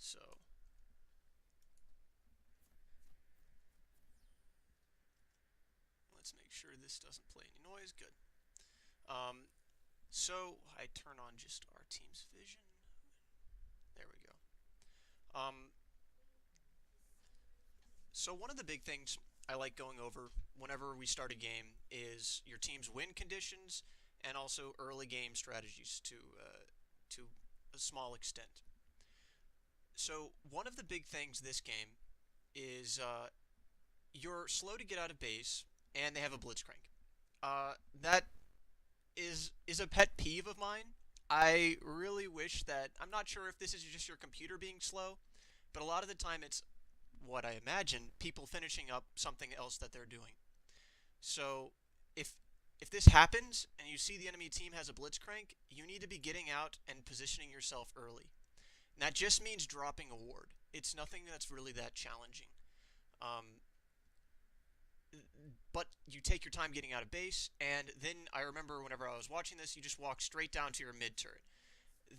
So let's make sure this doesn't play any noise. Good. Um, so I turn on just our team's vision. There we go. So one of the big things I like going over whenever we start a game is your team's win conditions and also early game strategies to a small extent. So one of the big things this game is you're slow to get out of base and they have a blitzcrank. That is a pet peeve of mine. I really wish that I'm not sure if this is just your computer being slow, but a lot of the time it's what I imagine people finishing up something else that they're doing. So if if this happens and you see the enemy team has a blitzcrank, you need to be getting out and positioning yourself early. And that just means dropping a ward. It's nothing that's really that challenging. Um, but you take your time getting out of base, and then I remember whenever I was watching this, you just walk straight down to your mid turret.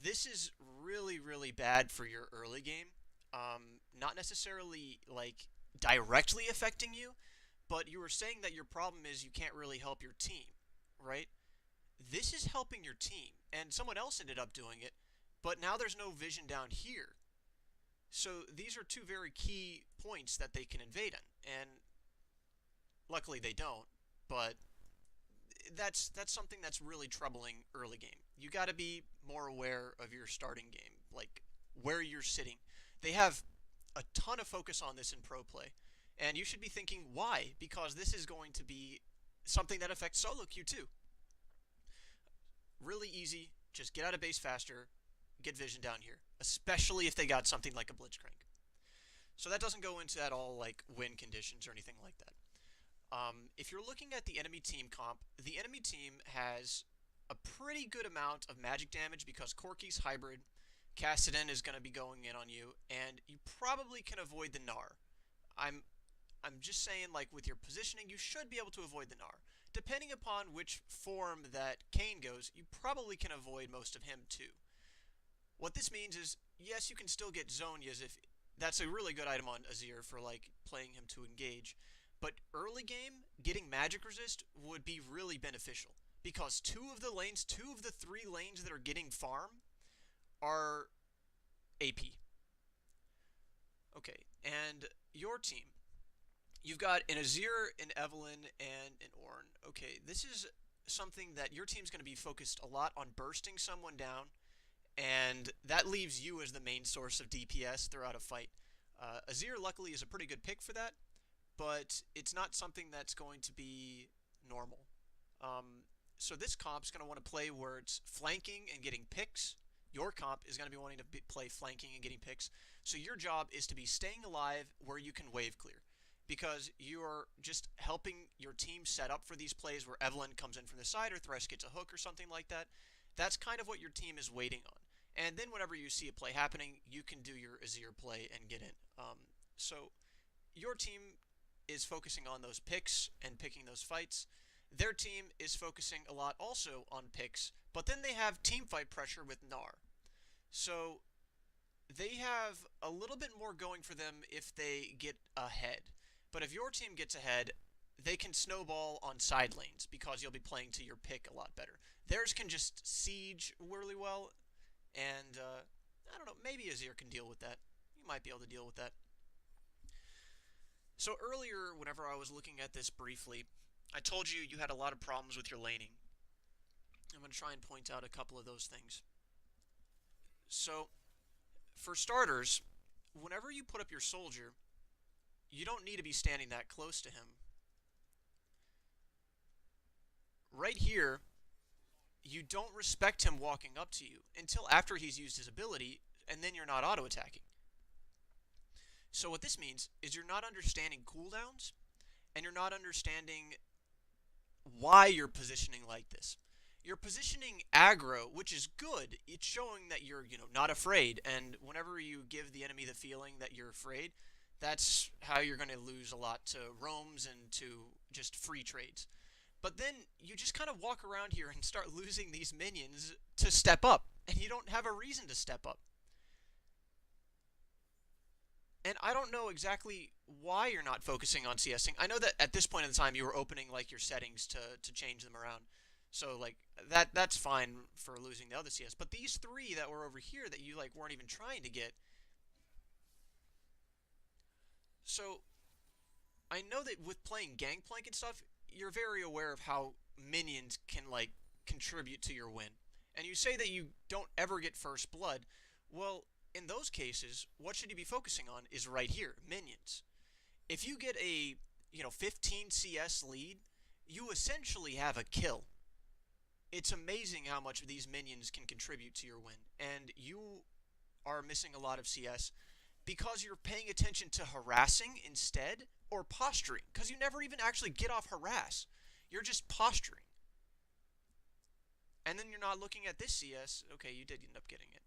This is really, really bad for your early game. Not necessarily like directly affecting you, but you were saying that your problem is you can't really help your team, right? This is helping your team, and someone else ended up doing it, but now there's no vision down here. So these are two very key points that they can invade in, and luckily they don't. But that's something that's really troubling early game. You got to be more aware of your starting game, like where you're sitting. They have a ton of focus on this in pro play, and you should be thinking why, because this is going to be something that affects solo queue too. Really easy, just get out of base faster, get vision down here, especially if they got something like a blitzcrank. So that doesn't go into at all like win conditions or anything like that. If you're looking at the enemy team comp, the enemy team has a pretty good amount of magic damage because Corky's hybrid, Kassadin is going to be going in on you, and you probably can avoid the Gnar. I'm I'm just saying, like with your positioning, you should be able to avoid the Gnar. Depending upon which form that Kayn goes, you probably can avoid most of him too. What this means is, yes, you can still get Zhonya's if that's a really good item on Azir for like playing him to engage. But early game, getting magic resist would be really beneficial because two of the three lanes that are getting farm are AP. Okay, and your team. You've got an Azir, an Evelynn, and an Ornn. Okay, this is something that your team's going to be focused a lot on bursting someone down, and that leaves you as the main source of DPS throughout a fight. Azir, luckily, is a pretty good pick for that, but it's not something that's going to be normal. So this comp's going to want to play where it's flanking and getting picks. Your comp is going to be wanting to play flanking and getting picks. So your job is to be staying alive where you can wave clear. Because you're just helping your team set up for these plays where Evelynn comes in from the side or Thresh gets a hook or something like that. That's kind of what your team is waiting on. And then whenever you see a play happening, you can do your Azir play and get in. So your team is focusing on those picks and picking those fights. Their team is focusing a lot also on picks, but then they have team fight pressure with Gnar. So they have a little bit more going for them if they get ahead. But if your team gets ahead, they can snowball on side lanes because you'll be playing to your pick a lot better. Theirs can just siege really well, and I don't know, maybe Azir can deal with that. You might be able to deal with that. So earlier, whenever I was looking at this briefly, I told you you had a lot of problems with your laning. I'm going to try and point out a couple of those things. So, for starters, whenever you put up your soldier, you don't need to be standing that close to him. Right here, you don't respect him walking up to you until after he's used his ability, and then you're not auto-attacking. So what this means is you're not understanding cooldowns, and you're not understanding why you're positioning like this. You're positioning aggro, which is good. It's showing that you're, not afraid, and whenever you give the enemy the feeling that you're afraid, that's how you're going to lose a lot to roams and to just free trades. But then you just kind of walk around here and start losing these minions to step up, and you don't have a reason to step up. And I don't know exactly why you're not focusing on CSing. I know that at this point in time you were opening like your settings to change them around. So like that's fine for losing the other CS. But these three that were over here that you like weren't even trying to get. So I know that with playing Gangplank and stuff, you're very aware of how minions can like contribute to your win. And you say that you don't ever get first blood. Well, in those cases, what should you be focusing on is right here, minions. If you get a, 15 CS lead, you essentially have a kill. It's amazing how much these minions can contribute to your win. And you are missing a lot of CS because you're paying attention to harassing instead or posturing because you never even actually get off harass. You're just posturing. And then you're not looking at this CS. Okay, you did end up getting it.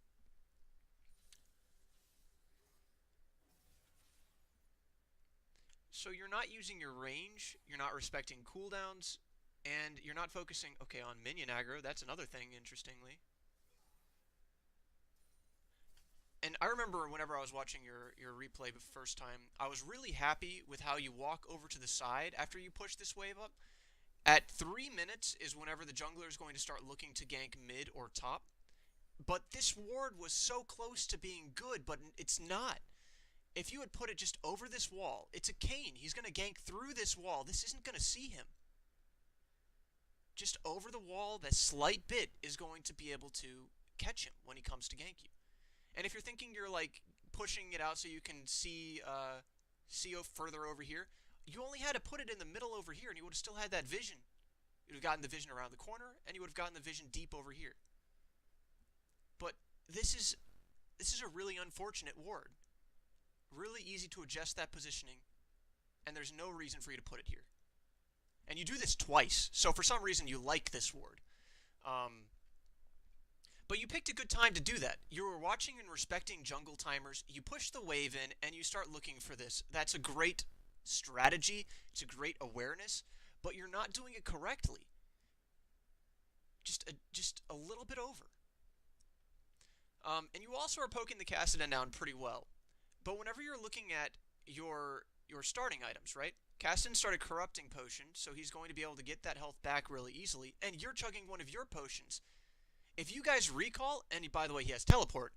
So you're not using your range, you're not respecting cooldowns, and you're not focusing, okay, on minion aggro. That's another thing, interestingly. And I remember whenever I was watching your replay the first time, I was really happy with how you walk over to the side after you push this wave up. At 3 minutes is whenever the jungler is going to start looking to gank mid or top. But this ward was so close to being good, but it's not. If you had put it just over this wall, it's a Kayn. He's going to gank through this wall. This isn't going to see him. Just over the wall, that slight bit is going to be able to catch him when he comes to gank you. And if you're thinking you're like pushing it out so you can see further over here, you only had to put it in the middle over here, and you would have still had that vision. You would have gotten the vision around the corner, and you would have gotten the vision deep over here. But this is a really unfortunate ward. Really easy to adjust that positioning, and there's no reason for you to put it here. And you do this twice, so for some reason you like this ward. But you picked a good time to do that. You were watching and respecting jungle timers, you push the wave in, and you start looking for this. That's a great strategy, it's a great awareness, but you're not doing it correctly. Just a little bit over. And you also are poking the Kassadin down pretty well. But whenever you're looking at your starting items, right? Kassadin started Corrupting Potion, so he's going to be able to get that health back really easily, and you're chugging one of your potions. If you guys recall, and by the way, he has Teleport,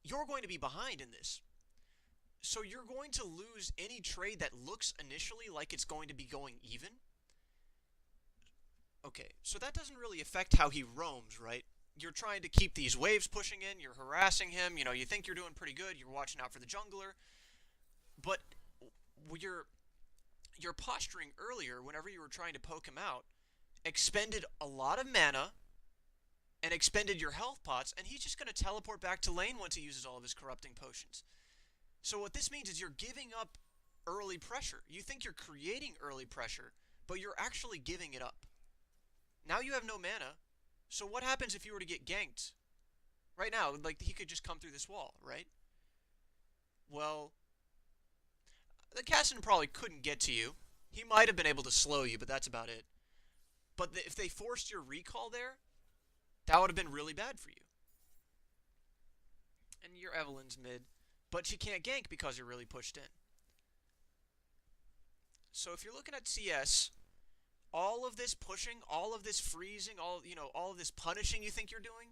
you're going to be behind in this. So you're going to lose any trade that looks initially like it's going to be going even. Okay, so that doesn't really affect how he roams, right? You're trying to keep these waves pushing in, you're harassing him, you think you're doing pretty good, you're watching out for the jungler, but your posturing earlier, whenever you were trying to poke him out, expended a lot of mana and expended your health pots, and he's just going to teleport back to lane once he uses all of his corrupting potions. So what this means is you're giving up early pressure. You think you're creating early pressure, but you're actually giving it up. Now you have no mana, so what happens if you were to get ganked? Right now, like, he could just come through this wall, right? Well, the Kassadin probably couldn't get to you. He might have been able to slow you, but that's about it. But if they forced your recall there, that would have been really bad for you. And your Evelynn's mid, but she can't gank because you're really pushed in. So if you're looking at CS, all of this pushing, all of this freezing, all of this punishing you think you're doing,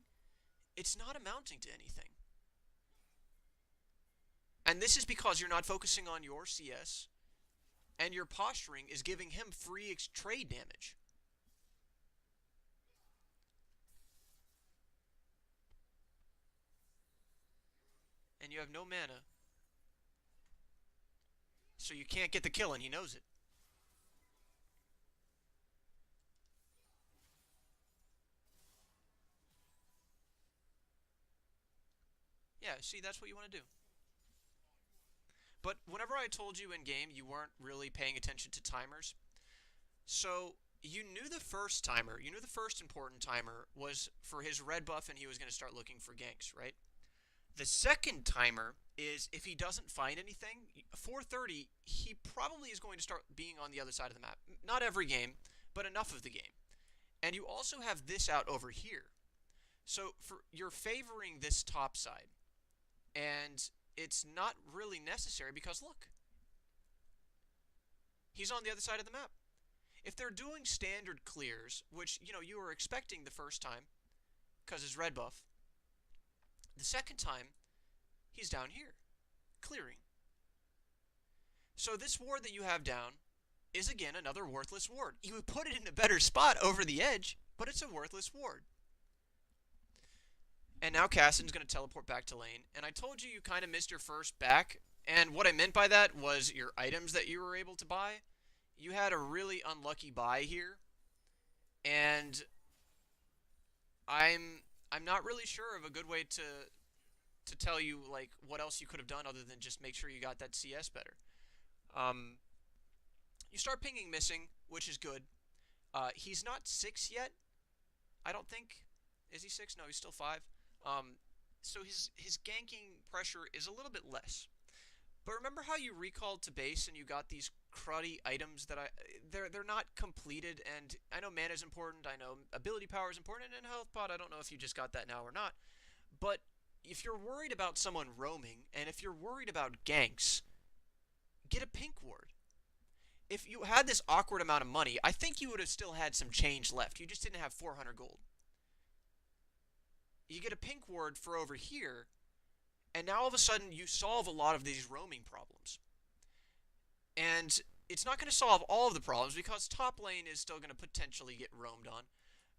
it's not amounting to anything. And this is because you're not focusing on your CS, and your posturing is giving him free trade damage. And you have no mana, so you can't get the kill, and he knows it. Yeah, see, that's what you want to do. But whenever I told you in game you weren't really paying attention to timers, so you knew the first timer, you knew the first important timer was for his red buff and he was going to start looking for ganks, right? The second timer is if he doesn't find anything, 4:30, he probably is going to start being on the other side of the map. Not every game, but enough of the game. And you also have this out over here. So you're favoring this top side. And it's not really necessary because look, he's on the other side of the map. If they're doing standard clears, which you were expecting the first time because his red buff, the second time he's down here clearing. So this ward that you have down is again another worthless ward. You would put it in a better spot over the edge, but it's a worthless ward. And now Cassid's going to teleport back to lane. And I told you kind of missed your first back. And what I meant by that was your items that you were able to buy. You had a really unlucky buy here. And I'm not really sure of a good way to tell you like what else you could have done other than just make sure you got that CS better. You start pinging missing, which is good. He's not 6 yet, I don't think. Is he 6? No, he's still 5. So his ganking pressure is a little bit less. But remember how you recalled to base and you got these cruddy items that they're not completed, and I know mana is important, I know ability power is important, and health pod, I don't know if you just got that now or not. But if you're worried about someone roaming, and if you're worried about ganks, get a pink ward. If you had this awkward amount of money, I think you would have still had some change left. You just didn't have 400 gold. You get a pink ward for over here, and now all of a sudden you solve a lot of these roaming problems. And it's not going to solve all of the problems because top lane is still going to potentially get roamed on,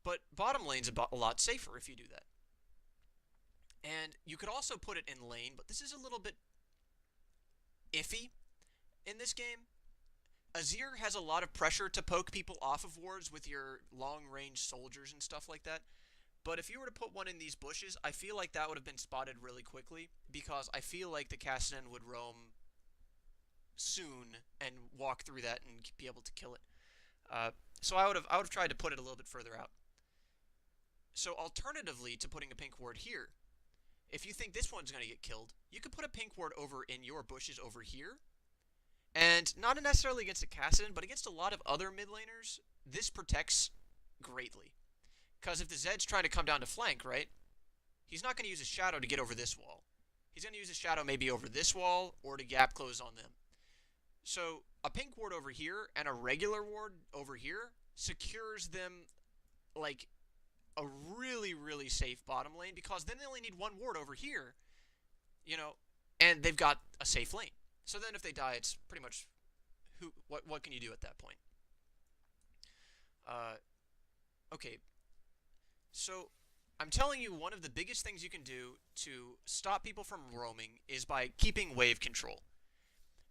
but bottom lane's a lot safer if you do that. And you could also put it in lane, but this is a little bit iffy in this game. Azir has a lot of pressure to poke people off of wards with your long-range soldiers and stuff like that. But if you were to put one in these bushes, I feel like that would have been spotted really quickly because I feel like the Kassadin would roam soon and walk through that and be able to kill it. So I would have tried to put it a little bit further out. So alternatively to putting a pink ward here, if you think this one's going to get killed, you could put a pink ward over in your bushes over here. And not necessarily against a Kassadin, but against a lot of other mid laners, this protects greatly. Because if the Zed's trying to come down to flank, right, he's not going to use his shadow to get over this wall. He's going to use his shadow maybe over this wall or to gap close on them. So a pink ward over here and a regular ward over here secures them like a really, really safe bottom lane, because then they only need one ward over here, and they've got a safe lane. So then if they die, it's pretty much what can you do at that point? Okay. So I'm telling you, one of the biggest things you can do to stop people from roaming is by keeping wave control.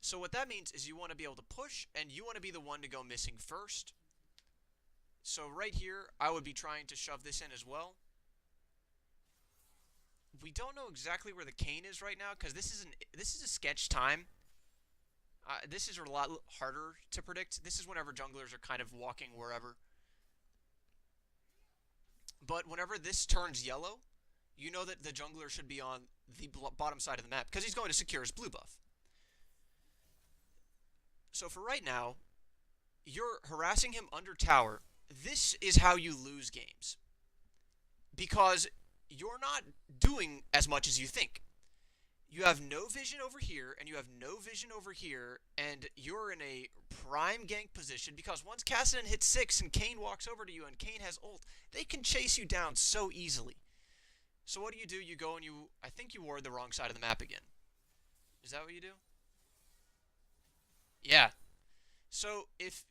So what that means is you want to be able to push, and you want to be the one to go missing first. So right here, I would be trying to shove this in as well. We don't know exactly where the Kayn is right now because this is a sketch time. This is a lot harder to predict. This is whenever junglers are kind of walking wherever. But whenever this turns yellow, you know that the jungler should be on the bottom side of the map because he's going to secure his blue buff. So for right now, you're harassing him under tower. This is how you lose games. Because you're not doing as much as you think. You have no vision over here, and you have no vision over here, and you're in a prime gank position, because once Kassadin hits 6 and Kayn walks over to you and Kayn has ult, they can chase you down so easily. So what do? You go and I think you ward the wrong side of the map again. Is that what you do? Yeah. So if,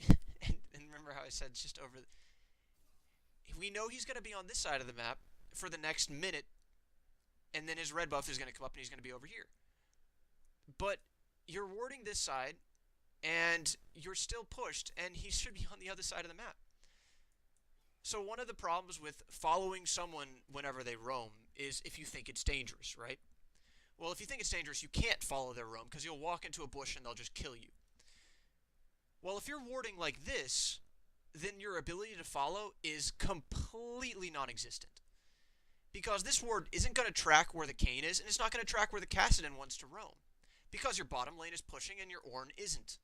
and remember how I said just over, we know he's going to be on this side of the map for the next minute, and then his red buff is going to come up and he's going to be over here. But you're warding this side, and you're still pushed, and he should be on the other side of the map. So one of the problems with following someone whenever they roam is if you think it's dangerous, right? Well, if you think it's dangerous, you can't follow their roam because you'll walk into a bush and they'll just kill you. Well, if you're warding like this, then your ability to follow is completely non-existent. Because this ward isn't going to track where the Kayn is, and it's not going to track where the Kassadin wants to roam. Because your bottom lane is pushing and your Ornn isn't.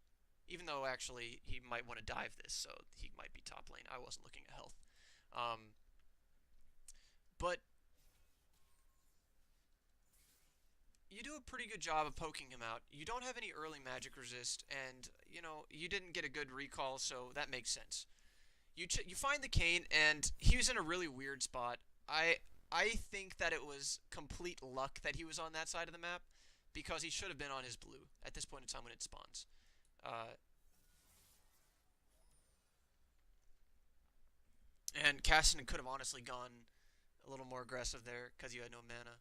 Even though, actually, he might want to dive this, so he might be top lane. I wasn't looking at health. But you do a pretty good job of poking him out. You don't have any early magic resist, and you didn't get a good recall, so that makes sense. You find the cane, and he was in a really weird spot. I I think that it was complete luck that he was on that side of the map, because he should have been on his blue at this point in time when it spawns. Uh, and Cassidy could have honestly gone a little more aggressive there because you had no mana.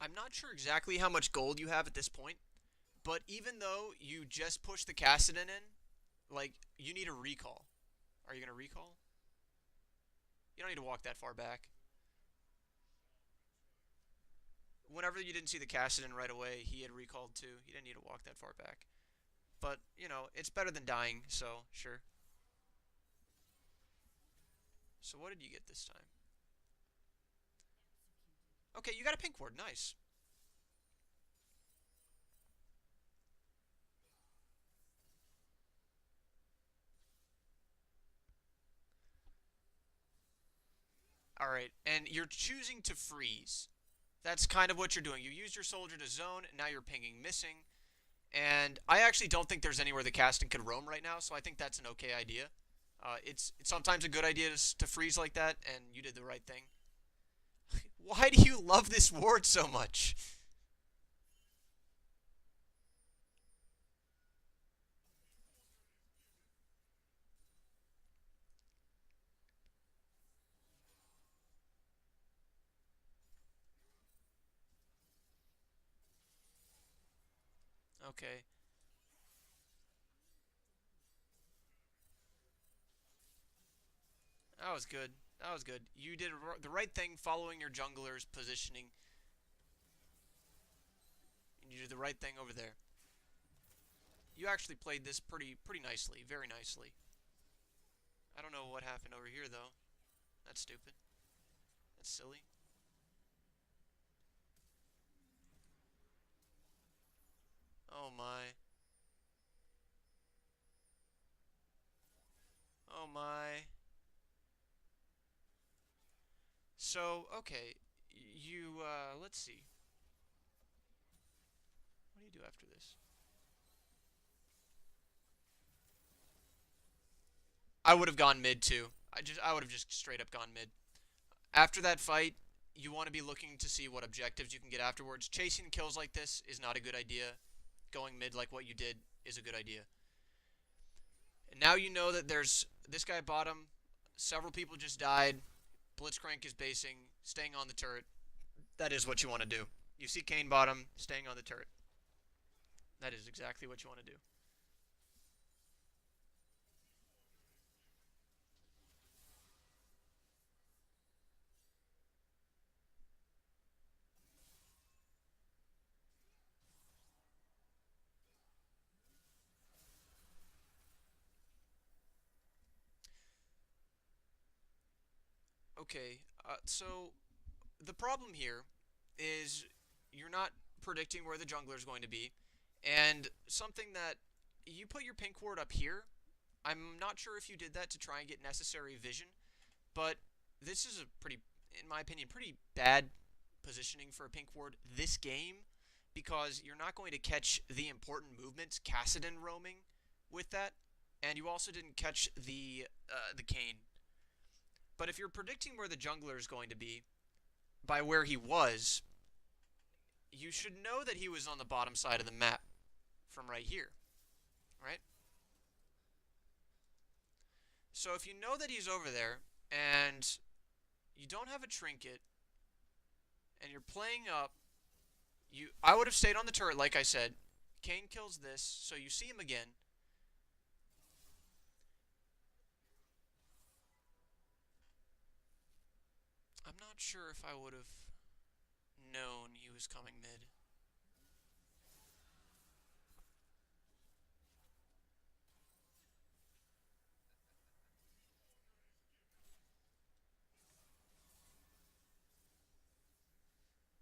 I'm not sure exactly how much gold you have at this point, but even though you just pushed the Cassidy in, like, you need a recall. Are you going to recall? You don't need to walk that far back. Whenever you didn't see the Cassidy right away, he had recalled too. He didn't need to walk that far back. But, it's better than dying, so sure. So what did you get this time? Okay, you got a pink ward. Nice. All right, and you're choosing to freeze. That's kind of what you're doing. You used your soldier to zone, and now you're pinging missing. And I actually don't think there's anywhere the casting could roam right now, so I think that's an okay idea. It's sometimes a good idea to freeze like that, and you did the right thing. Why do you love this ward so much? Okay, that was good. That was good. You did the right thing following your jungler's positioning, and you did the right thing over there. You actually played this pretty nicely, very nicely. I don't know what happened over here though. That's stupid. That's silly. Oh my. Oh my. So, okay. Let's see. What do you do after this? I would have gone mid too. I would have just straight up gone mid. After that fight, you want to be looking to see what objectives you can get afterwards. Chasing kills like this is not a good idea. Going mid like what you did is a good idea. And now you know that there's this guy bottom. Several people just died. Blitzcrank is basing, staying on the turret. That is what you want to do. You see Kane bottom, staying on the turret. That is exactly what you want to do. Okay, so the problem here is you're not predicting where the jungler is going to be, and something that you put your pink ward up here. I'm not sure if you did that to try and get necessary vision, but this is a pretty, in my opinion, pretty bad positioning for a pink ward this game, because you're not going to catch the important movements, Cassidon roaming with that, and you also didn't catch the cane. But if you're predicting where the jungler is going to be by where he was, you should know that he was on the bottom side of the map from right here, right? So if you know that he's over there and you don't have a trinket and you're playing up, I would have stayed on the turret like I said. Kane kills this, so you see him again. I'm not sure if I would have known he was coming mid.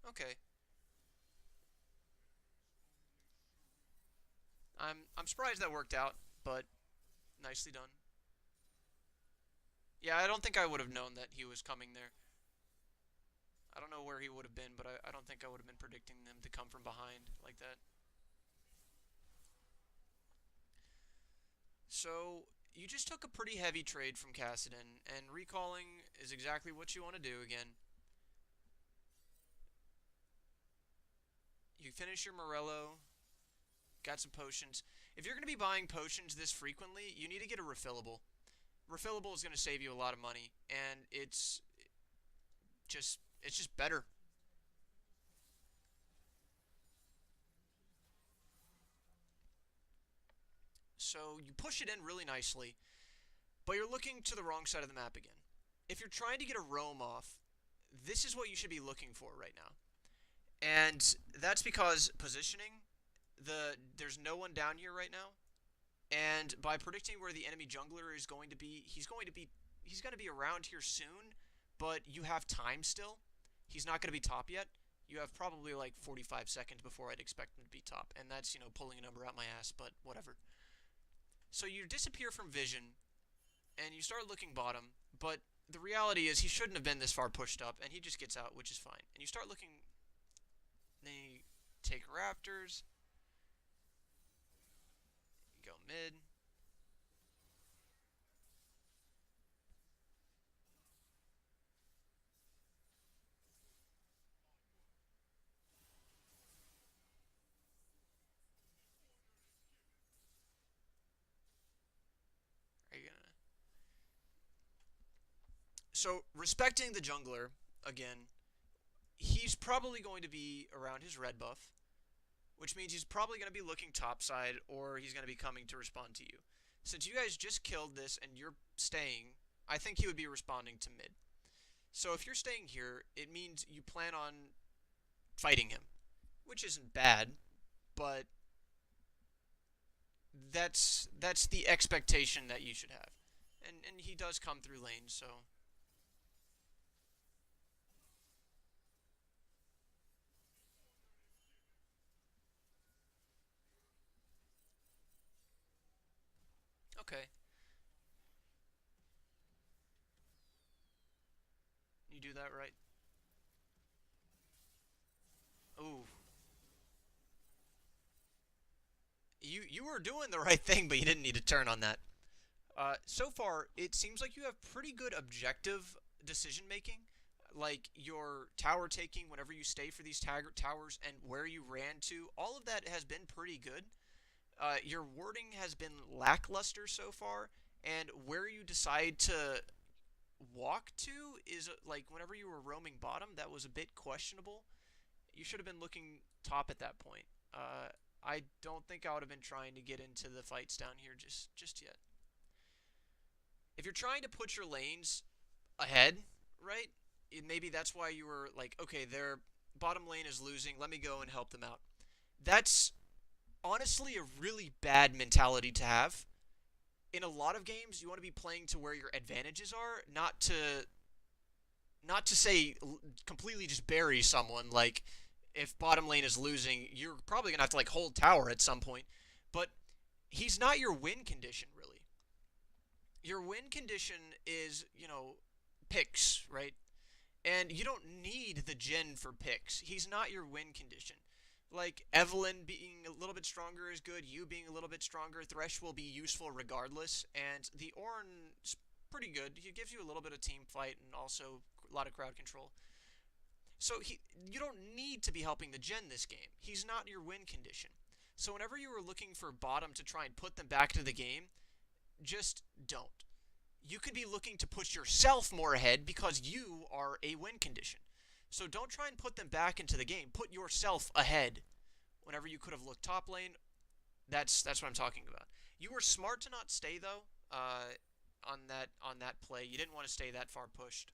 Okay. I'm surprised that worked out, but nicely done. Yeah, I don't think I would have known that he was coming there. I don't know where he would have been, but I don't think I would have been predicting them to come from behind like that. So you just took a pretty heavy trade from Cassidon, and recalling is exactly what you want to do again. You finish your Morello, got some potions. If you're going to be buying potions this frequently, you need to get a refillable. Refillable is going to save you a lot of money, and it's just better. So you push it in really nicely, but you're looking to the wrong side of the map again. If you're trying to get a roam off, this is what you should be looking for right now. And that's because positioning, there's no one down here right now. And by predicting where the enemy jungler is going to be, he's going to be around here soon, but you have time still. He's not going to be top yet. You have probably like 45 seconds before I'd expect him to be top, and that's, pulling a number out my ass, but whatever. So you disappear from vision and you start looking bottom, but the reality is he shouldn't have been this far pushed up, and he just gets out, which is fine. And you start looking, then you take Raptors, you go mid. Are you gonna? So respecting the jungler again, he's probably going to be around his red buff, which means he's probably going to be looking topside, or he's going to be coming to respond to you. Since you guys just killed this and you're staying, I think he would be responding to mid. So if you're staying here, it means you plan on fighting him, which isn't bad, but that's the expectation that you should have. And he does come through lanes, so okay. You do that right. Ooh, you were doing the right thing, but you didn't need to turn on that. So far, it seems like you have pretty good objective decision making, like your tower taking whenever you stay for these towers and where you ran to. All of that has been pretty good. Your wording has been lackluster so far, and where you decide to walk to is like whenever you were roaming bottom, that was a bit questionable. You should have been looking top at that point. I don't think I would have been trying to get into the fights down here just yet. If you're trying to put your lanes ahead, right? Maybe that's why you were like, okay, their bottom lane is losing. Let me go and help them out. That's honestly a really bad mentality to have. In a lot of games, you want to be playing to where your advantages are, not to say completely just bury someone. Like if bottom lane is losing, you're probably gonna have to like hold tower at some point. But he's not your win condition really. Your win condition is picks, right? And you don't need the gen for picks. He's not your win condition. Like Evelyn being a little bit stronger is good. You being a little bit stronger, Thresh will be useful regardless. And the Ornn's pretty good. He gives you a little bit of team fight and also a lot of crowd control. So you don't need to be helping the gen this game. He's not your win condition. So whenever you were looking for bottom to try and put them back to the game, just don't. You could be looking to push yourself more ahead because you are a win condition. So don't try and put them back into the game. Put yourself ahead. Whenever you could have looked top lane, that's what I'm talking about. You were smart to not stay though. On that play, you didn't want to stay that far pushed.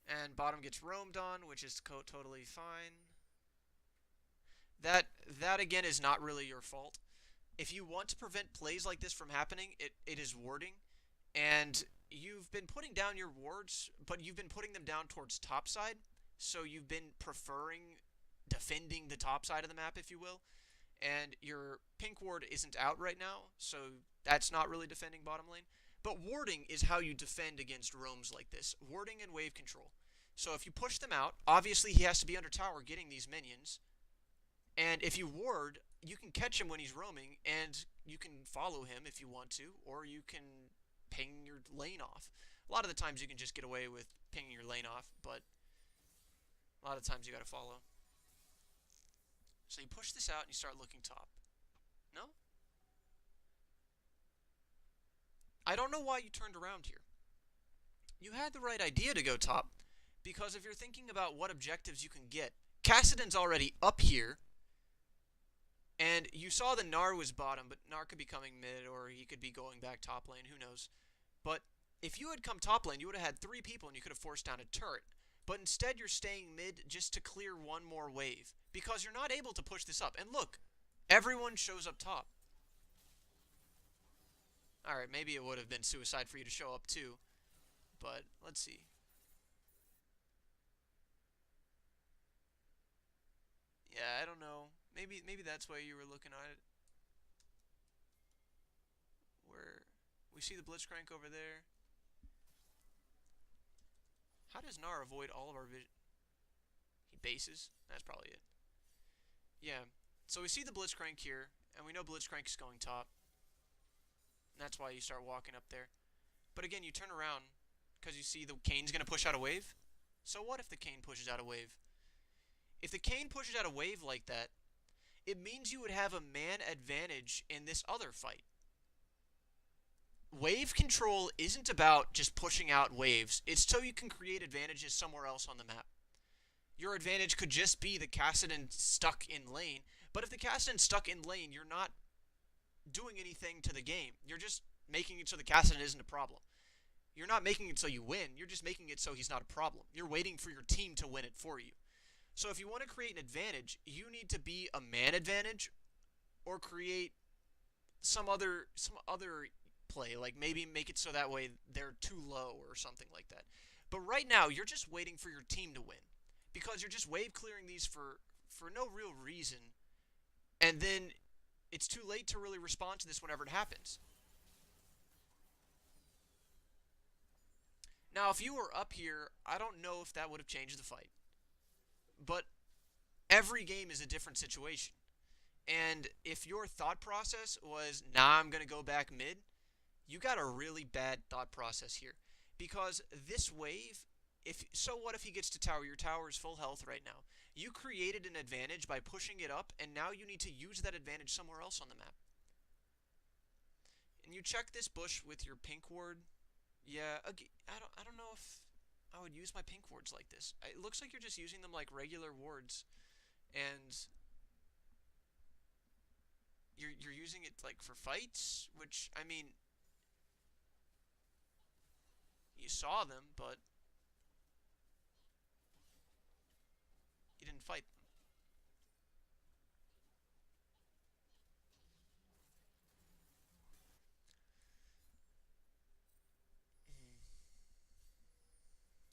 And bottom gets roamed on, which is totally fine. That again is not really your fault. If you want to prevent plays like this from happening, it is warding. And you've been putting down your wards, but you've been putting them down towards top side, so you've been preferring defending the top side of the map, if you will, and your pink ward isn't out right now, so that's not really defending bottom lane. But warding is how you defend against roams like this. Warding and wave control. So if you push them out, obviously he has to be under tower getting these minions. And if you ward, you can catch him when he's roaming, and you can follow him if you want to, or you can ping your lane off. A lot of the times you can just get away with pinging your lane off, but a lot of times you gotta follow. So you push this out and you start looking top. No? I don't know why you turned around here. You had the right idea to go top, because if you're thinking about what objectives you can get, Kassadin's already up here, and you saw the Gnar was bottom, but Gnar could be coming mid, or he could be going back top lane, who knows. But if you had come top lane, you would have had 3 people and you could have forced down a turret. But instead you're staying mid just to clear one more wave, because you're not able to push this up. And look, everyone shows up top. Alright, maybe it would have been suicide for you to show up too, but let's see. Yeah, I don't know. Maybe that's why you were looking at it. Where we see the Blitzcrank over there. How does Gnar avoid all of our vision? He bases? That's probably it. Yeah. So we see the Blitzcrank here, and we know Blitzcrank is going top. And that's why you start walking up there. But again, you turn around because you see the Kane's going to push out a wave. So what if the Kane pushes out a wave? If the Kane pushes out a wave like that, it means you would have a man advantage in this other fight. Wave control isn't about just pushing out waves. It's so you can create advantages somewhere else on the map. Your advantage could just be the Kassadin stuck in lane. But if the Kassadin's stuck in lane, you're not doing anything to the game. You're just making it so the Kassadin isn't a problem. You're not making it so you win. You're just making it so he's not a problem. You're waiting for your team to win it for you. So if you want to create an advantage, you need to be a man advantage or create some other play, like maybe make it so that way they're too low or something like that. But right now, you're just waiting for your team to win because you're just wave clearing these for no real reason, and then it's too late to really respond to this whenever it happens. Now, if you were up here, I don't know if that would have changed the fight. But every game is a different situation. And if your thought process was, nah, I'm going to go back mid, you got a really bad thought process here. Because this wave, what if he gets to tower? Your tower is full health right now. You created an advantage by pushing it up, and now you need to use that advantage somewhere else on the map. And you check this bush with your pink ward. Yeah, I don't know if I would use my pink wards like this. It looks like you're just using them like regular wards, and you're using it like for fights, which I mean, you saw them, but you didn't fight them.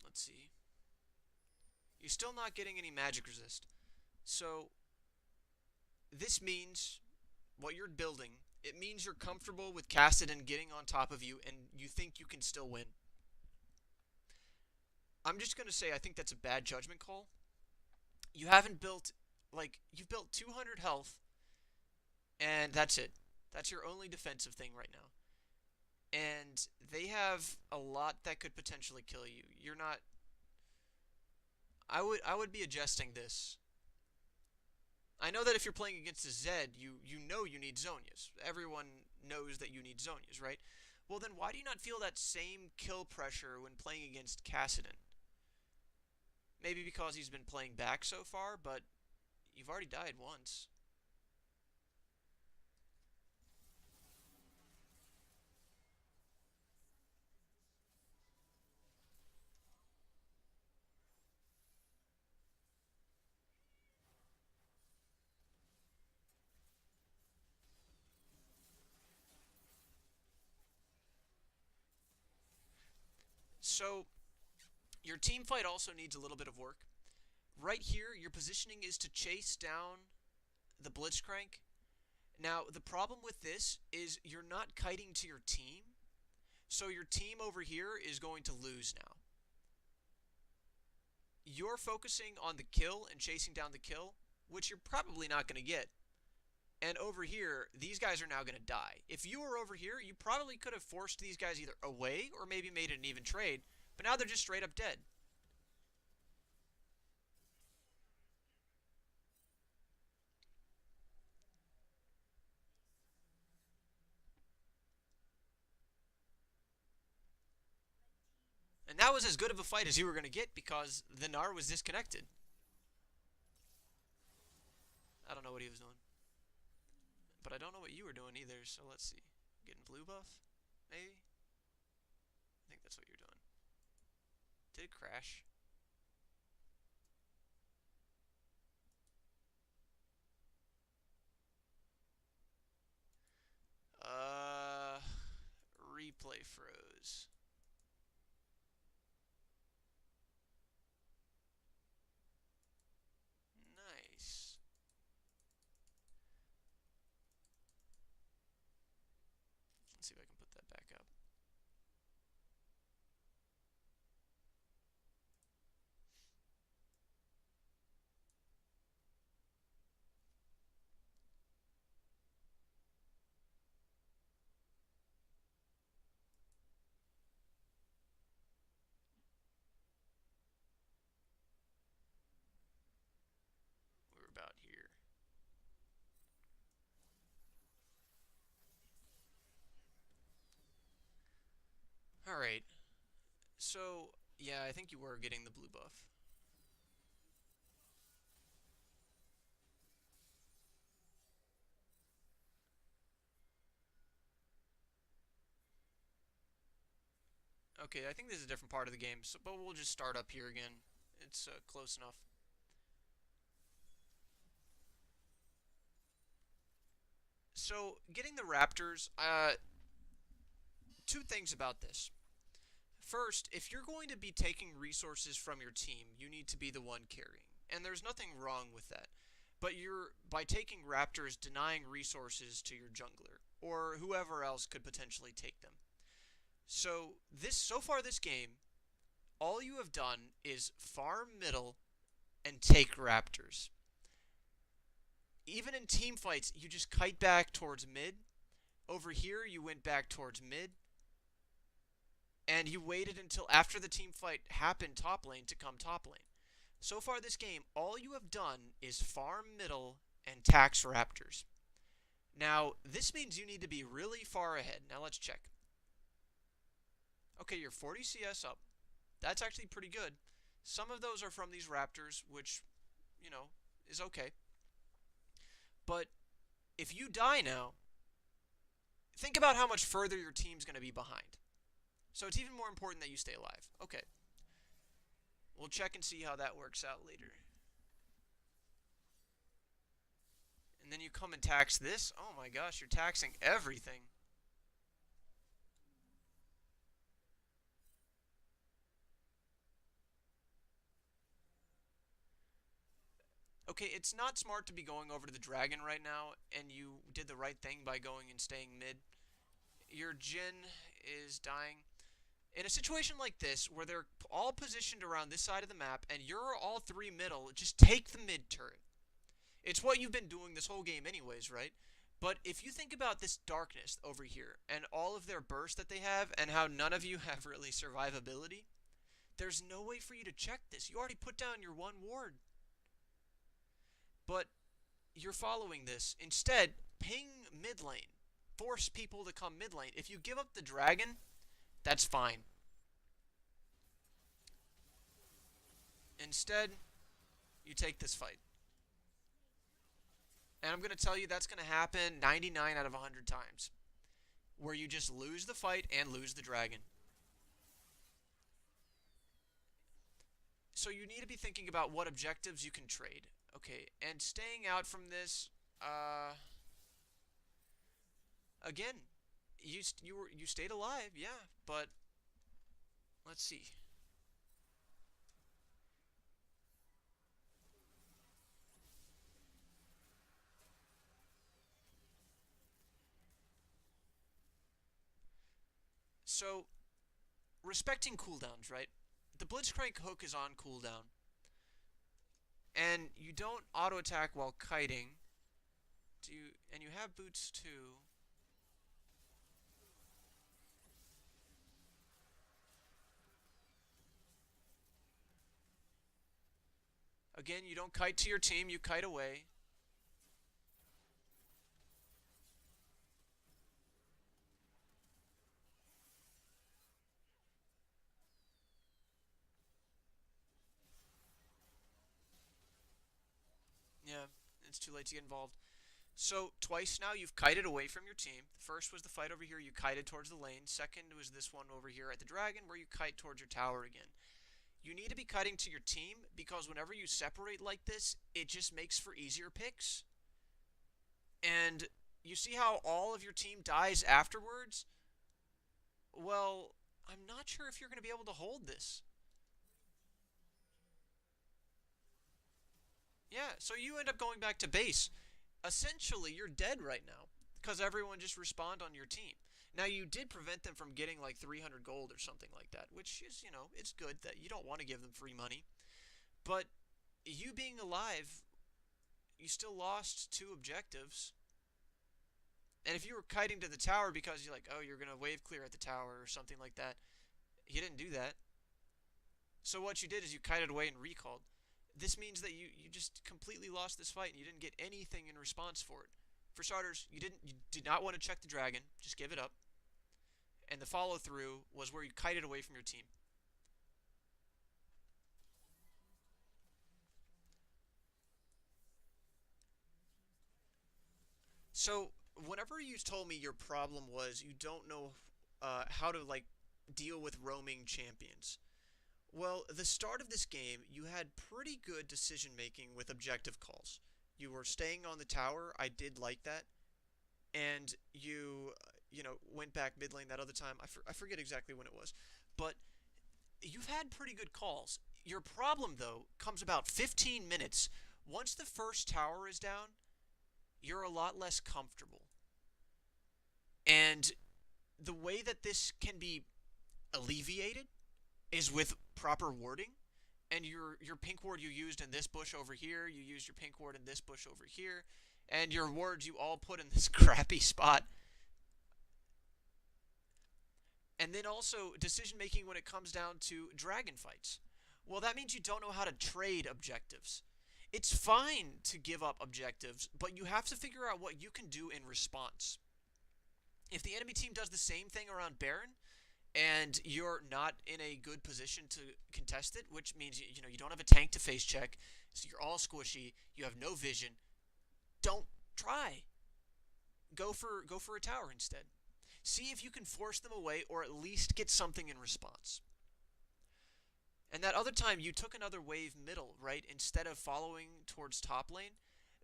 Let's see. You're still not getting any magic resist. So this means what you're building. It means you're comfortable with Kassadin getting on top of you, and you think you can still win. I'm just gonna say I think that's a bad judgment call. You haven't built you've built 200 health, and that's it. That's your only defensive thing right now. And they have a lot that could potentially kill you. You're not. I would be adjusting this. I know that if you're playing against a Zed, you know you need Zonias. Everyone knows that you need Zonias, right? Well, then why do you not feel that same kill pressure when playing against Kassadin? Maybe because he's been playing back so far, but you've already died once. So, your team fight also needs a little bit of work. Right here, your positioning is to chase down the Blitzcrank. Now, the problem with this is you're not kiting to your team, so your team over here is going to lose now. You're focusing on the kill and chasing down the kill, which you're probably not going to get. And over here, these guys are now going to die. If you were over here, you probably could have forced these guys either away or maybe made it an even trade, but now they're just straight up dead. And that was as good of a fight as you were going to get because the Gnar was disconnected. I don't know what he was doing. But I don't know what you were doing either, so let's see. Getting blue buff? Maybe? I think that's what you're doing. Did it crash? Uh, replay froze. Nice. Let's see if I can put that back up. We're about here. Alright. So, yeah, I think you were getting the blue buff. Okay, I think this is a different part of the game, so, but we'll just start up here again. It's close enough. So, getting the Raptors, two things about this. First, if you're going to be taking resources from your team, you need to be the one carrying. And there's nothing wrong with that. But you're, by taking Raptors, denying resources to your jungler, or whoever else could potentially take them. So far this game, all you have done is farm middle and take Raptors. Even in team fights, you just kite back towards mid. Over here, you went back towards mid. And you waited until after the team fight happened top lane to come top lane. So far this game, all you have done is farm middle and tax Raptors. Now, this means you need to be really far ahead. Now let's check. Okay, you're 40 CS up. That's actually pretty good. Some of those are from these Raptors, which, you know, is okay. But if you die now, think about how much further your team's going to be behind. So it's even more important that you stay alive. Okay. We'll check and see how that works out later. And then you come and tax this. Oh my gosh, you're taxing everything. Okay, it's not smart to be going over to the dragon right now, and you did the right thing by going and staying mid. Your Jhin is dying. In a situation like this, where they're all positioned around this side of the map, and you're all three middle, just take the mid turret. It's what you've been doing this whole game anyways, right? But if you think about this darkness over here, and all of their bursts that they have, and how none of you have really survivability, there's no way for you to check this. You already put down your one ward. But you're following this. Instead, ping mid lane. Force people to come mid lane. If you give up the dragon, that's fine. Instead, you take this fight. And I'm going to tell you that's going to happen 99 out of 100 times. Where you just lose the fight and lose the dragon. So you need to be thinking about what objectives you can trade. Okay, and staying out from this, again, you stayed alive, yeah, but let's see. So, respecting cooldowns, right? The Blitzcrank hook is on cooldown, and you don't auto attack while kiting. Do you? And you have boots too. Again, you don't kite to your team, you kite away. Yeah, it's too late to get involved. So, twice now you've kited away from your team. The first was the fight over here, you kited towards the lane. Second was this one over here at the dragon, where you kite towards your tower again. You need to be kiting to your team because whenever you separate like this, it just makes for easier picks. And you see how all of your team dies afterwards? Well, I'm not sure if you're going to be able to hold this. Yeah, so you end up going back to base. Essentially, you're dead right now because everyone just respawned on your team. Now, you did prevent them from getting like 300 gold or something like that, which is, it's good that you don't want to give them free money. But you being alive, you still lost two objectives. And if you were kiting to the tower because you're like, oh, you're going to wave clear at the tower or something like that, you didn't do that. So what you did is you kited away and recalled. This means that you just completely lost this fight and you didn't get anything in response for it. For starters, you did not want to check the dragon, just give it up. And the follow through was where you kited away from your team. So whenever you told me your problem was you don't know how to like deal with roaming champions. Well, the start of this game, you had pretty good decision making with objective calls. You were staying on the tower. I did like that. And went back mid lane that other time. I forget exactly when it was. But you've had pretty good calls. Your problem, though, comes about 15 minutes. Once the first tower is down, you're a lot less comfortable. And the way that this can be alleviated is with proper warding. And your pink ward you used in this bush over here, you used your pink ward in this bush over here, and your wards you all put in this crappy spot. And then also decision making when it comes down to dragon fights. Well, that means you don't know how to trade objectives. It's fine to give up objectives, but you have to figure out what you can do in response. If the enemy team does the same thing around Baron, and you're not in a good position to contest it, which means you don't have a tank to face check, so you're all squishy, you have no vision. Don't try. Go for a tower instead. See if you can force them away or at least get something in response. And that other time you took another wave middle, right? Instead of following towards top lane.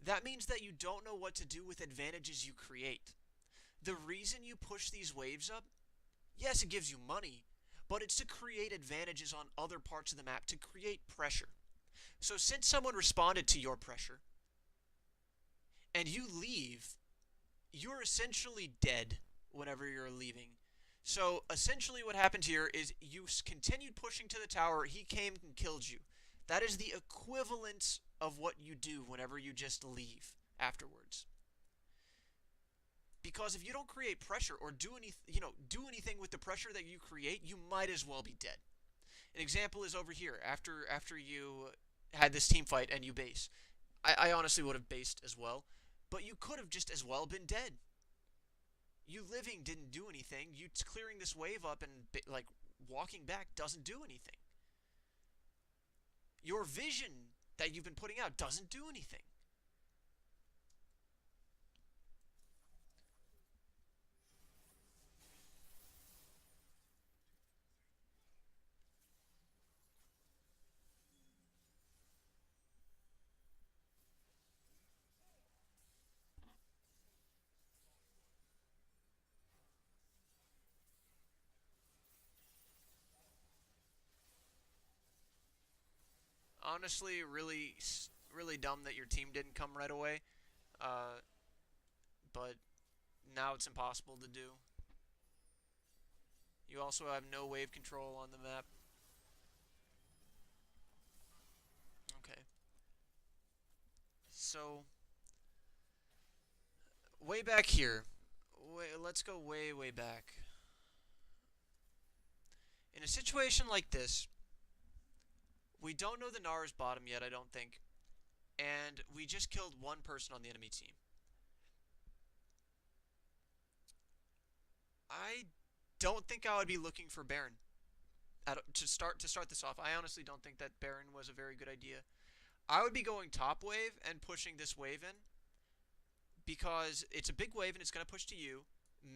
That means that you don't know what to do with advantages you create. The reason you push these waves up, yes, it gives you money, but it's to create advantages on other parts of the map, to create pressure. So since someone responded to your pressure, and you leave, you're essentially dead whenever you're leaving. So essentially what happened here is you continued pushing to the tower, he came and killed you. That is the equivalent of what you do whenever you just leave afterwards. Because if you don't create pressure or do anything with the pressure that you create, you might as well be dead. An example is over here. After you had this team fight and you base, I honestly would have based as well, but you could have just as well been dead. You living didn't do anything. You clearing this wave up and like walking back doesn't do anything. Your vision that you've been putting out doesn't do anything. Honestly, really dumb that your team didn't come right away. Uh, but now it's impossible to do. You also have no wave control on the map. Okay. So, way back here. Let's go way back. In a situation like this, we don't know the Nara's bottom yet, I don't think. And we just killed one person on the enemy team. I don't think I would be looking for Baron to start this off. I honestly don't think that Baron was a very good idea. I would be going top wave and pushing this wave in because it's a big wave and it's going to push to you.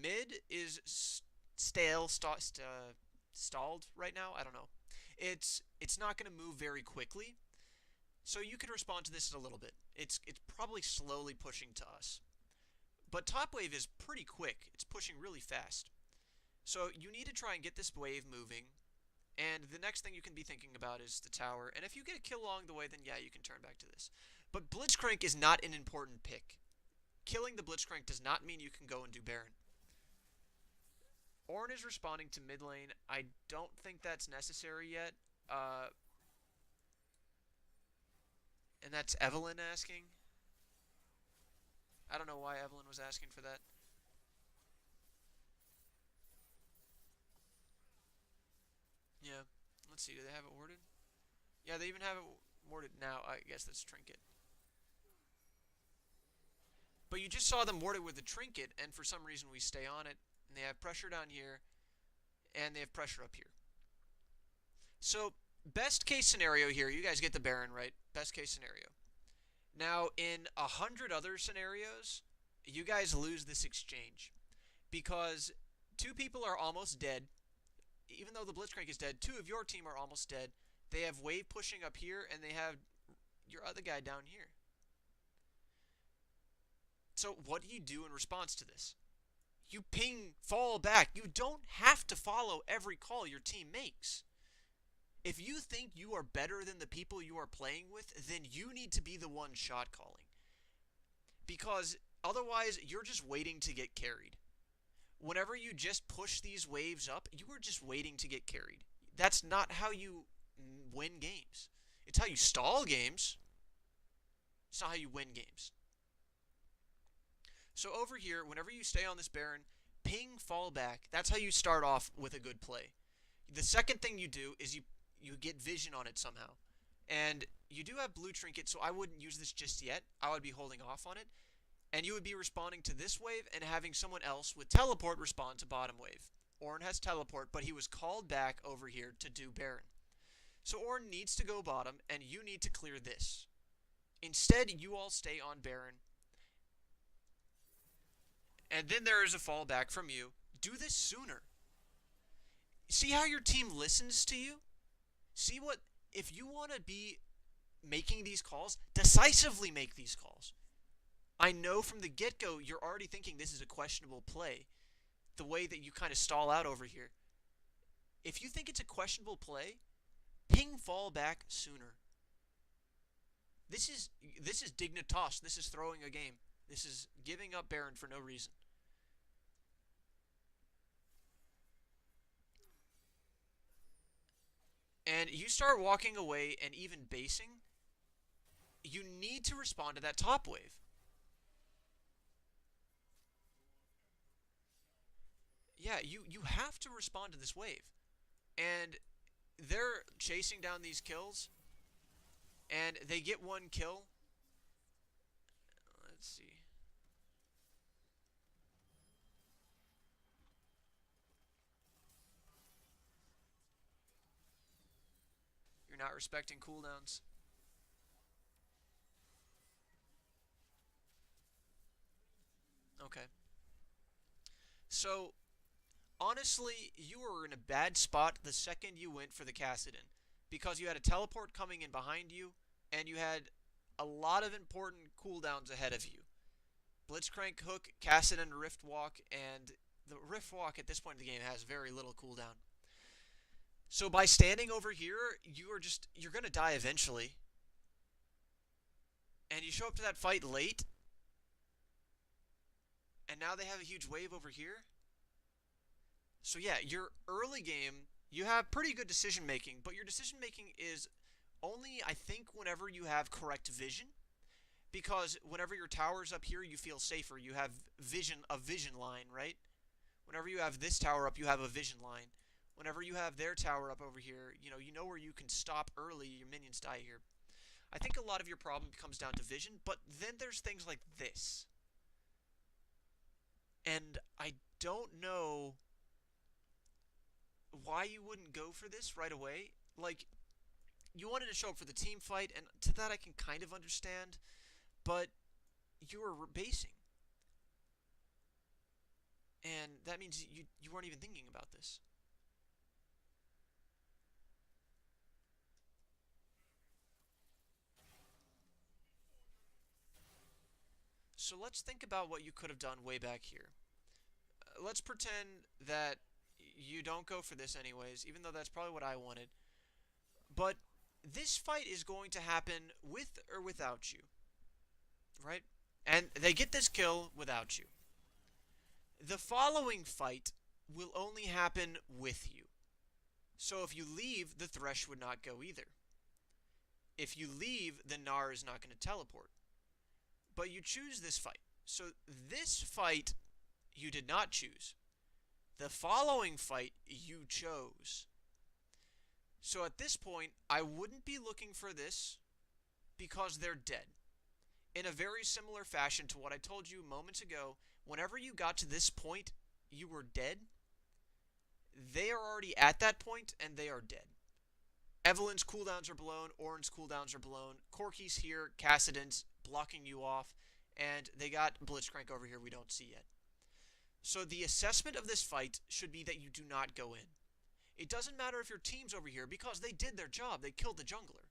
Mid is stalled right now. I don't know. It's not going to move very quickly, so you can respond to this in a little bit. It's probably slowly pushing to us, but top wave is pretty quick. It's pushing really fast. So you need to try and get this wave moving. And the next thing you can be thinking about is the tower. And if you get a kill along the way, then yeah, you can turn back to this. But Blitzcrank is not an important pick. Killing the Blitzcrank does not mean you can go and do Baron. Ornn is responding to mid lane. I don't think that's necessary yet. And that's Evelyn asking. I don't know why Evelyn was asking for that. Yeah. Let's see, do they have it warded? Yeah, they even have it warded now. I guess that's Trinket. But you just saw them warded with the Trinket, and for some reason we stay on it. And they have pressure down here, and they have pressure up here. So, best case scenario here, you guys get the Baron, right? Best case scenario. Now, in 100 other scenarios, you guys lose this exchange. Because two people are almost dead. Even though the Blitzcrank is dead, two of your team are almost dead. They have wave pushing up here, and they have your other guy down here. So what do you do in response to this? You ping, fall back. You don't have to follow every call your team makes. If you think you are better than the people you are playing with, then you need to be the one shot calling. Because otherwise, you're just waiting to get carried. Whenever you just push these waves up, you are just waiting to get carried. That's not how you win games. It's how you stall games. It's not how you win games. So over here, whenever you stay on this Baron, ping, fall back. That's how you start off with a good play. The second thing you do is you get vision on it somehow. And you do have blue trinket, so I wouldn't use this just yet. I would be holding off on it. And you would be responding to this wave and having someone else with teleport respond to bottom wave. Ornn has teleport, but he was called back over here to do Baron. So Ornn needs to go bottom, and you need to clear this. Instead, you all stay on Baron. And then there is a fallback from you. Do this sooner. See how your team listens to you? See what, if you want to be making these calls, decisively make these calls. I know from the get-go you're already thinking this is a questionable play. The way that you kind of stall out over here. If you think it's a questionable play, ping fall back sooner. This is dignitas. This is throwing a game. This is giving up Baron for no reason. And you start walking away and even basing, you need to respond to that top wave. Yeah, you have to respond to this wave. And they're chasing down these kills, and they get one kill. Let's see. You're not respecting cooldowns. Okay. So, honestly, you were in a bad spot the second you went for the Kassadin. Because you had a teleport coming in behind you, and you had a lot of important cooldowns ahead of you. Blitzcrank Hook, Kassadin Rift Walk, and the Rift Walk at this point in the game has very little cooldown. So by standing over here, you're gonna die eventually. And you show up to that fight late, and now they have a huge wave over here. So yeah, your early game, you have pretty good decision making, but your decision making is only, I think, whenever you have correct vision. Because whenever your tower's up here, you feel safer. You have a vision line, right? Whenever you have this tower up, you have a vision line. Whenever you have their tower up over here, you know where you can stop early. Your minions die here. I think a lot of your problem comes down to vision, but then there's things like this. And I don't know why you wouldn't go for this right away. Like, you wanted to show up for the team fight, and to that I can kind of understand, but you were basing. And that means you weren't even thinking about this. So let's think about what you could have done way back here. Let's pretend that you don't go for this anyways, even though that's probably what I wanted. But this fight is going to happen with or without you, right? And they get this kill without you. The following fight will only happen with you. So if you leave, the Thresh would not go either. If you leave, the Gnar is not going to teleport. But you choose this fight. So this fight you did not choose. The following fight you chose. So at this point, I wouldn't be looking for this because they're dead. In a very similar fashion to what I told you moments ago, whenever you got to this point, you were dead. They are already at that point, and they are dead. Evelyn's cooldowns are blown, Ornn's cooldowns are blown, Corki's here, Kassadin's blocking you off, and they got Blitzcrank over here we don't see yet. So the assessment of this fight should be that you do not go in. It doesn't matter if your team's over here because they did their job, they killed the jungler.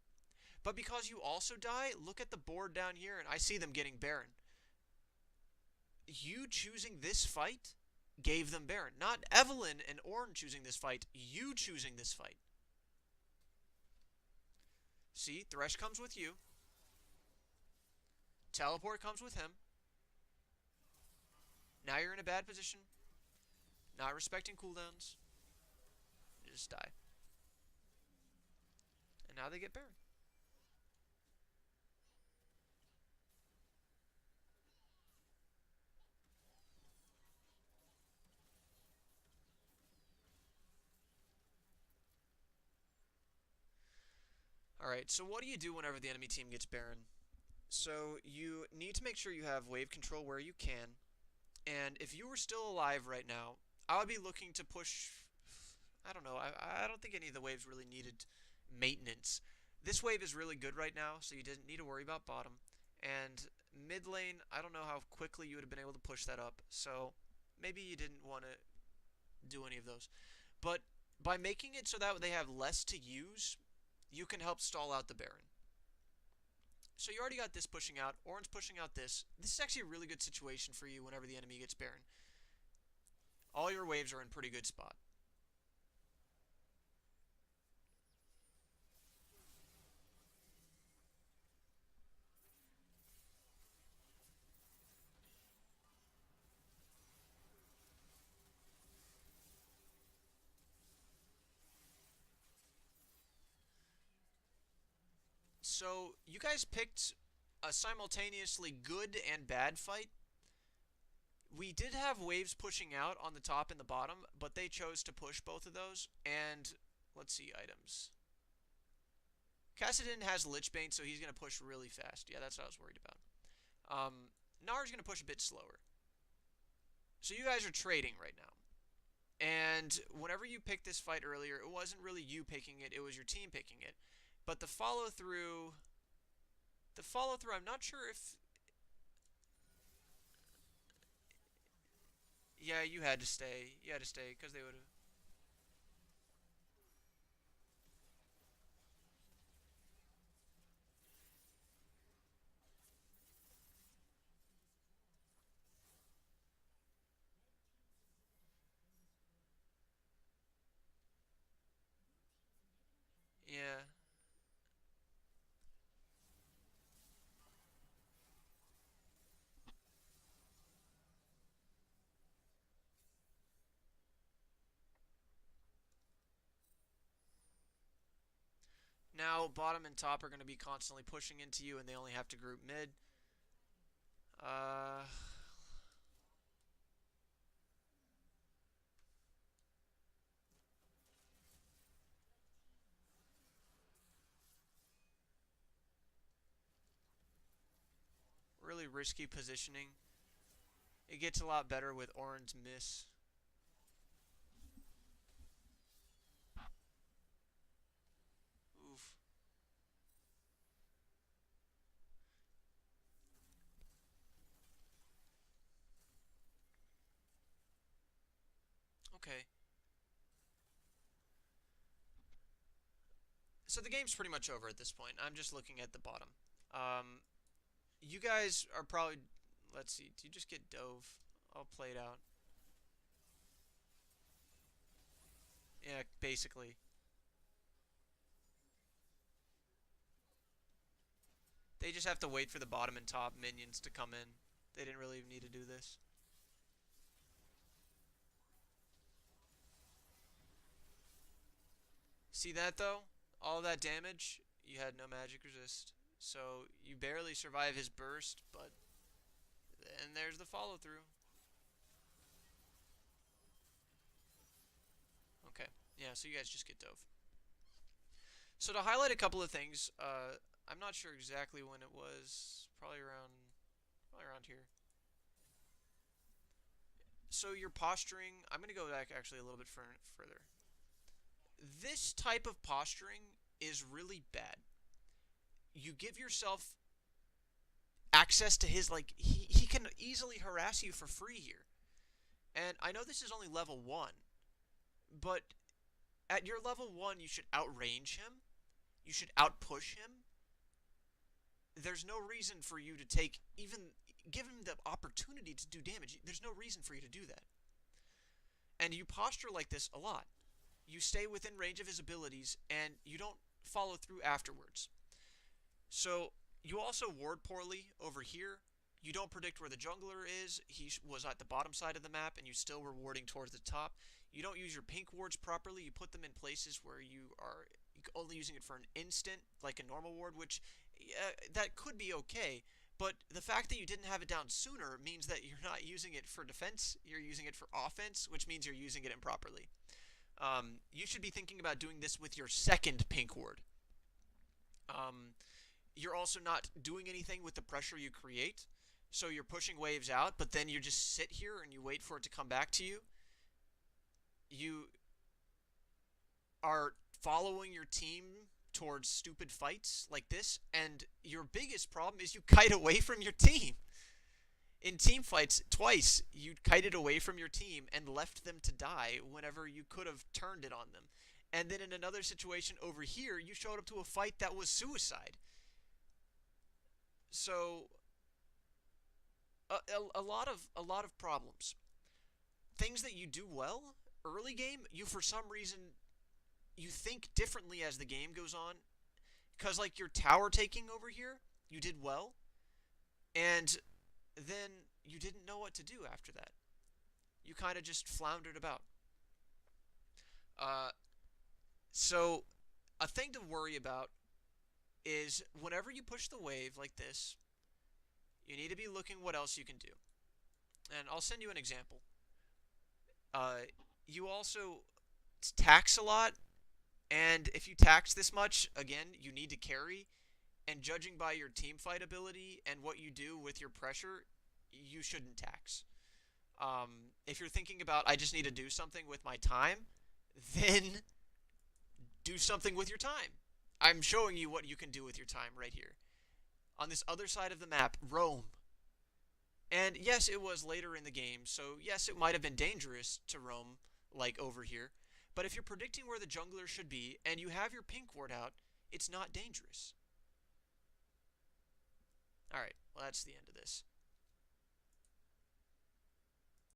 But because you also die, look at the board down here and I see them getting Baron. You choosing this fight gave them Baron. Not Evelyn and Ornn choosing this fight, you choosing this fight. See, Thresh comes with you. Teleport comes with him. Now you're in a bad position. Not respecting cooldowns. You just die. And now they get Baron. Alright, so what do you do whenever the enemy team gets Baron? So you need to make sure you have wave control where you can. And if you were still alive right now, I would be looking to push. I don't know. I don't think any of the waves really needed maintenance. This wave is really good right now, so you didn't need to worry about bottom. And mid lane, I don't know how quickly you would have been able to push that up. So maybe you didn't want to do any of those. But by making it so that they have less to use, you can help stall out the Baron. So you already got this pushing out. Ornn's pushing out this. This is actually a really good situation for you whenever the enemy gets Baron. All your waves are in pretty good spot. So you guys picked a simultaneously good and bad fight. We did have waves pushing out on the top and the bottom, but they chose to push both of those. And let's see items. Kassadin has Lichbane, so he's going to push really fast. Yeah, that's what I was worried about. Gnar's going to push a bit slower. So you guys are trading right now. And whenever you picked this fight earlier, it wasn't really you picking it, it was your team picking it. But the follow through, I'm not sure if. Yeah, you had to stay. You had to stay because they would have. Yeah. Now bottom and top are going to be constantly pushing into you, and they only have to group mid. Uh, really risky positioning. It gets a lot better with Orin's miss. Oof. Okay. So the game's pretty much over at this point. I'm just looking at the bottom. Um, you guys are probably. Let's see. Do you just get dove? All played out. Yeah, basically. They just have to wait for the bottom and top minions to come in. They didn't really need to do this. See that though? All that damage, you had no magic resist. So you barely survive his burst, but then there's the follow through. Okay. Yeah, so you guys just get dove. So to highlight a couple of things, I'm not sure exactly when it was. Probably around here. So your posturing, I'm gonna go back actually a little bit further. This type of posturing is really bad. You give yourself access to his, like, he can easily harass you for free here. And I know this is only level 1, but at your level 1 you should outrange him. You should outpush him. There's no reason for you to take, even give him the opportunity to do damage. There's no reason for you to do that. And you posture like this a lot. You stay within range of his abilities, and you don't follow through afterwards. So you also ward poorly over here. You don't predict where the jungler is. He was at the bottom side of the map, and you still were warding towards the top. You don't use your pink wards properly. You put them in places where you are only using it for an instant, like a normal ward, which that could be okay. But the fact that you didn't have it down sooner means that you're not using it for defense. You're using it for offense, which means you're using it improperly. You should be thinking about doing this with your second pink ward. You're also not doing anything with the pressure you create. So you're pushing waves out, but then you just sit here and you wait for it to come back to you. You are following your team towards stupid fights like this, and your biggest problem is you kite away from your team. In team fights, twice you kited away from your team and left them to die whenever you could have turned it on them. And then in another situation over here, you showed up to a fight that was suicide. So a lot of problems. Things that you do well early game, you for some reason you think differently as the game goes on. Cause like your tower taking over here, you did well, and then you didn't know what to do after that. You kind of just floundered about. Uh, so a thing to worry about is whenever you push the wave like this, you need to be looking what else you can do. And I'll send you an example. You also tax a lot, and if you tax this much, again, you need to carry. And judging by your team fight ability and what you do with your pressure, you shouldn't tax. If you're thinking about, I just need to do something with my time, then do something with your time. I'm showing you what you can do with your time right here. On this other side of the map, roam. And yes, it was later in the game, so yes, it might have been dangerous to roam, like over here. But if you're predicting where the jungler should be, and you have your pink ward out, it's not dangerous. Alright, well that's the end of this.